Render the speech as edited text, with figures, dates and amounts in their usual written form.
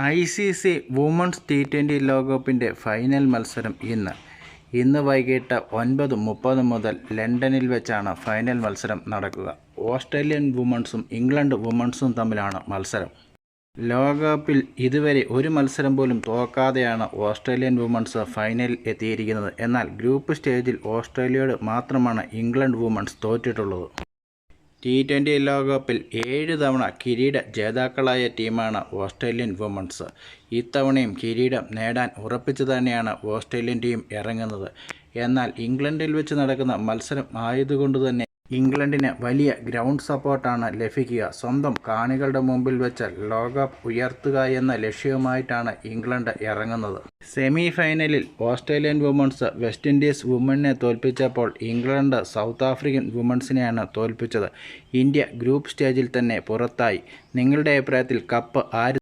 ICC women's T20 ലോകകപ്പിൻ്റെ final മത്സരം ഇന്ന് വൈകിട്ട് 9:30 മുതൽ ലണ്ടനിൽ വെച്ചാണ് ഫൈനൽ മത്സരം നടക്കുക. ഓസ്ട്രേലിയൻ വുമൺസും ഇംഗ്ലണ്ട് വുമൺസും തമ്മിലാണ് മത്സരം. ലോകകപ്പിൽ ഇതുവരെ ഒരു മത്സരം പോലും തോൽക്കാതെയാണ് ഓസ്ട്രേലിയൻ വുമൺസ് ഫൈനലിൽ എത്തിയിരിക്കുന്നത്. എന്നാൽ ഗ്രൂപ്പ് സ്റ്റേജിൽ ഓസ്ട്രേലിയയോട് മാത്രമാണ് ഇംഗ്ലണ്ട് വുമൺസ് തോറ്റിട്ടുള്ളത്. T20 ലോകകപ്പിൽ 7 തവണ കിരീട ജേതാക്കളായ ടീമാണ് ഓസ്ട്രേലിയൻ വുമൺസ്. ഇത്തവണയും കിരീടം നേടാൻ ഉറപ്പിച്ചു തന്നെയാണ് ഓസ്ട്രേലിയൻ ടീം ഇറങ്ങുന്നത്. എന്നാൽ ഇംഗ്ലണ്ടിൽ വെച്ച് നടക്കുന്ന മത്സരം ആയതുകൊണ്ട് തന്നെ ഇംഗ്ലണ്ടിന് വലിയ ഗ്രൗണ്ട് സപ്പോർട്ടാണ് ലഭിക്കുക. സ്വന്തം കാണികളുടെ മുമ്പിൽ വെച്ച് ലോകകപ്പ് ഉയർത്തുക എന്ന ലക്ഷ്യവുമായിട്ടാണ് ഇംഗ്ലണ്ട് ഇറങ്ങുന്നത്. സെമി ഫൈനലിൽ ഓസ്ട്രേലിയൻ വുമൺസ് വെസ്റ്റ് ഇൻഡീസ് വുമണിനെ തോൽപ്പിച്ചപ്പോൾ ഇംഗ്ലണ്ട് സൗത്ത് ആഫ്രിക്കൻ വുമൺസിനെയാണ് തോൽപ്പിച്ചത്. ഇന്ത്യ ഗ്രൂപ്പ് സ്റ്റേജിൽ തന്നെ പുറത്തായി. നിങ്ങളുടെ അഭിപ്രായത്തിൽ കപ്പ് ആര്